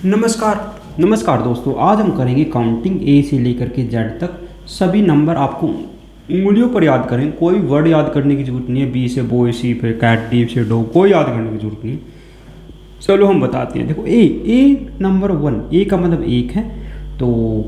नमस्कार दोस्तों, आज हम करेंगे काउंटिंग ए से लेकर के जेड तक। सभी नंबर आपको उंगलियों पर याद करें, कोई वर्ड याद करने की जरूरत नहीं है। बी से बॉय, सी पे कैट, डी से डॉग, कोई याद करने की जरूरत नहीं। चलो हम बताते हैं। देखो ए नंबर 1, ए का मतलब एक है। तो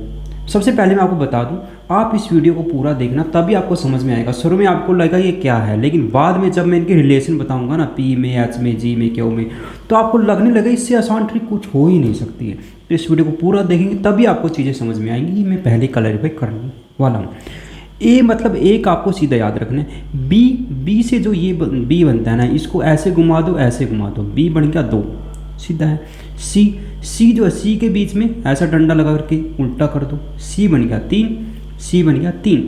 सबसे पहले मैं आपको बता दूं, आप इस वीडियो को पूरा देखना, तभी आपको समझ में आएगा। शुरू में आपको लगेगा ये क्या है, लेकिन बाद में जब मैं इनके रिलेशन बताऊंगा ना, पी में, एच में, जी में, क्यू में, तो आपको लगने लगे इससे आसान ट्रिक कुछ हो ही नहीं सकती है। तो इस वीडियो को पूरा देखेंगे तभी आपको चीज़ें समझ में आएंगी। मैं पहले क्लैरिफाई करने वाला हूँ। ए मतलब एक आपको सीधा याद रखना है। बी से जो ये बी बनता है ना, इसको ऐसे घुमा दो, ऐसे घुमा दो, बी बन गया 2, सीधा है। सी जो है, सी के बीच में ऐसा डंडा लगा करके उल्टा कर दो, सी बन गया 3, सी बन गया 3।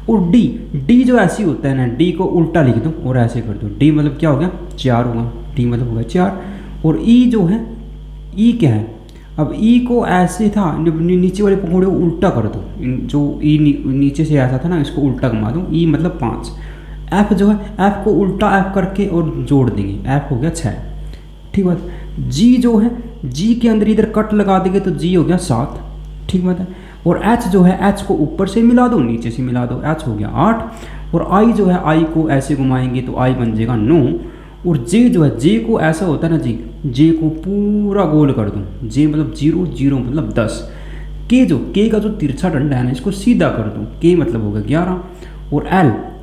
और डी जो ऐसी होता है ना, डी को उल्टा लिख दो और ऐसे कर दो, डी मतलब क्या हो गया 4 होगा, डी मतलब हो गया 4। और ई जो है, ई क्या है, अब ई को ऐसे था, नीचे वाले पकौड़े को उल्टा कर दो, जो ई नीचे से ऐसा था ना, इसको उल्टा घुमा दो, ई मतलब 5। एफ जो है, एफ को उल्टा एफ करके और जोड़ देंगे, एफ हो गया 6, ठीक बात। जी जो है, जी के अंदर इधर कट लगा देंगे तो जी हो गया 7, ठीक बात है। और एच जो है, एच को ऊपर से मिला दो, नीचे से मिला दो, एच हो गया 8। और आई जो है, आई को ऐसे घुमाएंगे तो आई बन जाएगा 9। और जे जो है, जे को ऐसा होता है ना जी, जे को पूरा गोल कर दो, जे मतलब 0, 0 मतलब 10। के का जो तिरछा डंडा है ना, इसको सीधा कर दो, के मतलब हो गया 11। और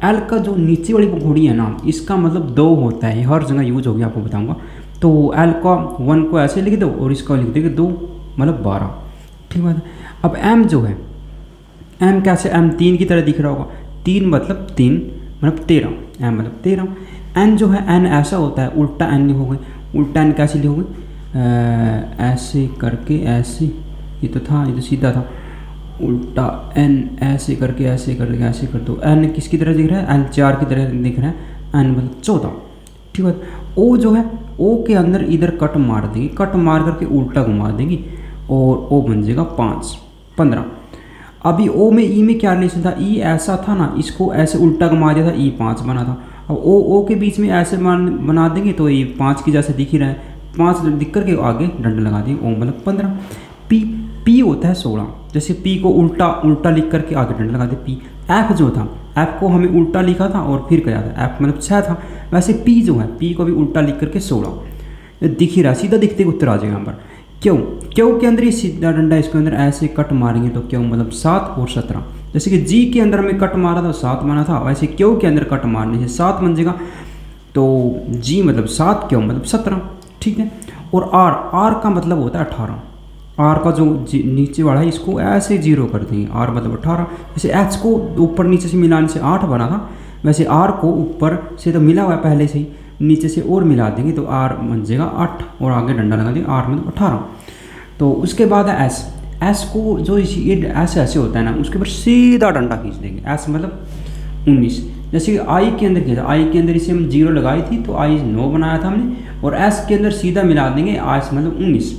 एल का जो नीचे वाली घोड़ी है ना, इसका मतलब 2 होता है, हर जगह यूज हो गया, आपको बताऊंगा। तो एल का 1 को ऐसे लिख दो और इसका लिख देंगे 2 मतलब 12, ठीक बात है। अब एम जो है, एम कैसे, एम 3 की तरह दिख रहा होगा, 3 मतलब 3 मतलब 13, एम मतलब 13। एन जो है, एन ऐसा होता है, उल्टा एन लिखोगे, उल्टा एन कैसे लिखोगे, ऐसे करके, ऐसे, ये तो था, ये तो सीधा था, उल्टा एन ऐसे करके, ऐसे करके, ऐसे कर दो। एन किसकी तरह दिख रहा है, एन 4 की तरह दिख रहा है, एन मतलब 14, ठीक है। ओ जो है, ओ के अंदर इधर कट मार देंगे, कट मार करके उल्टा घुमा देंगे और ओ बन जाएगा 5, 15। अभी ओ में ई में क्या रिलेशन था, ई ऐसा था ना, इसको ऐसे उल्टा घुमा दिया था, ई 5 बना था। अब ओ के बीच में ऐसे बना देंगे तो ये 5 की जैसे दिख ही रहा है, 5 दिख करके आगे डंडा लगा देंगे, ओ मतलब 15। पी होता है 16, जैसे पी को उल्टा लिख करके आगे डंडा लगा दे, पी। एफ जो था, एफ को हमें उल्टा लिखा था और फिर क्या था, एफ मतलब 6 था, वैसे पी जो है, पी को भी उल्टा लिख करके 16 दिख ही रहा, सीधा दिखते ही उत्तर आ जाएगा यहाँ पर। क्यों के अंदर ये सीधा डंडा, इसके अंदर ऐसे कट मारेंगे तो क्यों मतलब 7 और 17। जैसे कि जी के अंदर हमें कट मारा था 7 बना था, वैसे क्यों के अंदर कट मारने से 7 बन जाएगा, तो जी मतलब 7, क्यों मतलब 17, ठीक है। और आर का मतलब होता है 18, आर का जो नीचे वाला है, इसको ऐसे 0 कर देंगे, आर मतलब 18। जैसे एच को ऊपर नीचे से मिलाने से 8 बना था, वैसे आर को ऊपर से तो मिला हुआ है पहले से ही, नीचे से और मिला देंगे तो आर बन जाएगा 8 और आगे डंडा लगा देंगे, आर मतलब 18। तो उसके बाद है एस, एस को जो ये एस ऐसे होता है ना, उसके ऊपर सीधा डंडा खींच देंगे, एस मतलब 19। जैसे कि आई के अंदर किया था, आई के अंदर इसे हम 0 लगाई थी तो आई 9 बनाया था हमने, और एस के अंदर सीधा मिला देंगे, एस मतलब 19।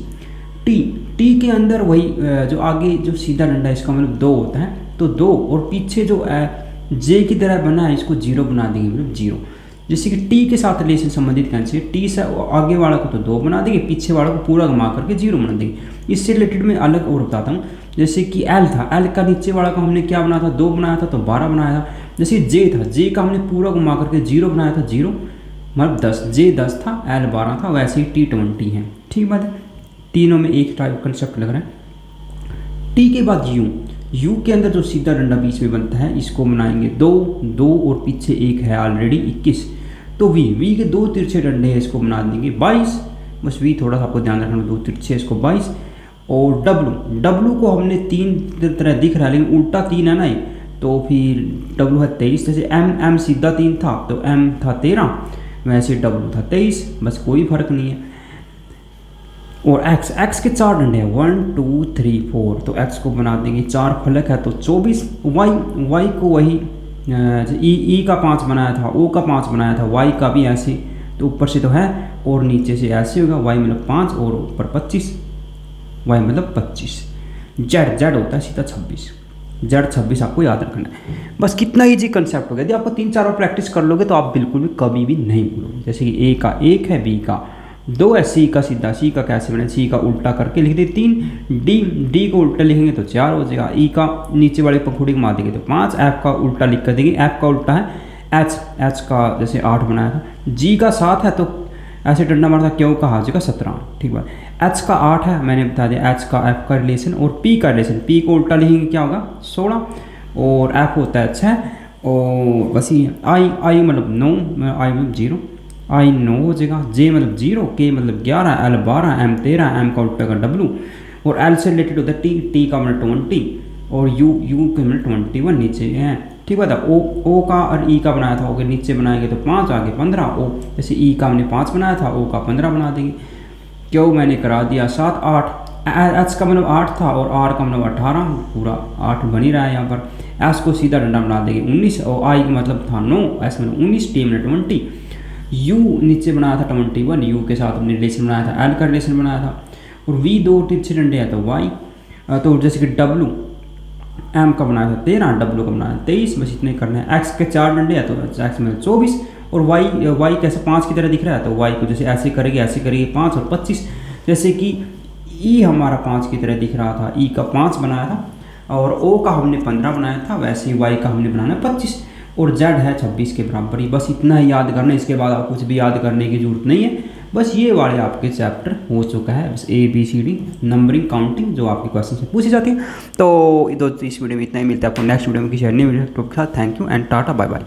टी के अंदर वही जो आगे जो सीधा डंडा, इसका मतलब 2 होता है, तो 2 और पीछे जो जे की तरह बना है, इसको 0 बना देंगे, मतलब 0। जैसे कि टी के साथ रिलेशन संबंधित कैसे, टी से आगे वाला को तो 2 बना देंगे, पीछे वाला को पूरा घुमा करके 0 बना देंगे। इससे रिलेटेड मैं अलग और बताता हूँ। जैसे कि एल था, एल का नीचे वाला का हमने क्या बनाया था, 2 बनाया था तो 12 बनाया था। जैसे जे था, जे का हमने पूरा घुमा करके 0 बनाया था, 0 मतलब 10, जे 10 था, एल 12 था, वैसे ही टी 20 है, ठीक बात है। तीनों में एक टाइप कंसेप्ट लग रहा है। टी के बाद यू के अंदर जो सीधा डंडा बीच में बनता है, इसको बनाएंगे 2 और पीछे 1 है ऑलरेडी 21। तो वी के 2 तिरछे डंडे हैं, इसको बना देंगे 22, बस वी थोड़ा सा आपको ध्यान रखना, 2 तिरछे, इसको 22। और डब्लू को हमने 3 तरह दिख रहा है, लेकिन उल्टा 3 है ना ये, तो फिर डब्लू है 23। जैसे एम सीधा 3 था तो एम था 13, वैसे डब्लू था 23, बस कोई फर्क नहीं है। और एक्स के 4 डंडे हैं, 1 2 3 4, तो एक्स को बना देंगे 4 फलक है तो 24। वाई को वही ई का 5 बनाया था, ओ का 5 बनाया था, वाई का भी ऐसे, तो ऊपर से तो है और नीचे से ऐसे होगा, वाई मतलब 5 और ऊपर 25, वाई मतलब 25। जेड होता है सीधा 26, जेड 26 आपको याद रखना है। बस कितना ईजी कंसेप्ट हो गया। यदि आपको 3-4 बार प्रैक्टिस कर लोगे तो आप बिल्कुल भी कभी भी नहीं भूलोगे। जैसे कि ए का 1 है, बी का दो है सी का सीधा, सी का कैसे बने, सी का उल्टा करके लिख दे 3, डी को उल्टा लिखेंगे तो 4 हो जाएगा, ई का नीचे वाले पंखुड़ी को मार देंगे तो 5, एफ का उल्टा लिख कर देंगे, एफ का उल्टा है एच, एच का जैसे 8 बनाया था, जी का 7 है तो ऐसे डंडा मारता, क्यों का आ जाएगा 17, ठीक बात। एच का 8 है, मैंने बता दिया एच का एफ का रिलेशन और पी का रिलेशन, पी को उल्टा लिखेंगे क्या होगा 16, और एफ होता है 6, और बस ये आई मतलब 9, आई मतलब 0, आई 9 हो जाएगा, जे मतलब 0, के मतलब 11, एल 12, एम 13, एम का उल्टा का डब्लू, और एल से रिलेटेड होता है टी, टी का मतलब 20, और यू के मतलब 21 नीचे है, ठीक बात है। ओ का और ई का बनाया था, ओ के नीचे बनाएंगे तो 5 आगे 15, ओ जैसे ई का हमने 5 बनाया था, ओ का 15 बना देंगे, क्यों मैंने करा दिया 7, 8, एच का मतलब 8 था और आर का मतलब 18, पूरा 8 बन ही रहा है यहाँ पर, एस को सीधा डंडा बना देंगे 19, और आई का मतलब था 9, एस मतलब 19, टी मतलब 20, यू नीचे बनाया था 21, यू के साथ हमने रिलेशन बनाया था, एल का रिलेशन बनाया था, और वी 2 तिरछे डंडे हैं तो वाई, तो जैसे कि डब्लू एम का बनाया था 13, डब्लू का बनाया 23, बस इतने करने हैं। एक्स के 4 डंडे हैं तो एक्स में 24, और वाई कैसे 5 की तरह दिख रहा है तो वाई को जैसे ऐसे करेंगे 5 और 25, जैसे कि ई हमारा 5 की तरह दिख रहा था, ई का 5 बनाया था और ओ का हमने 15 बनाया था, वैसे ही वाई का हमने बनाना 25, और जेड है 26 के बराबर ही। बस इतना ही याद करना, इसके बाद आप कुछ भी याद करने की जरूरत नहीं है। बस ये वाले आपके चैप्टर हो चुका है, बस ABCD नंबरिंग काउंटिंग जो आपके क्वेश्चन से पूछी जाती है। तो इस वीडियो में इतना ही, मिलता है आपको नेक्स्ट वीडियो में किसी अन्य वीडियो के साथ। Thank you and tata bye bye.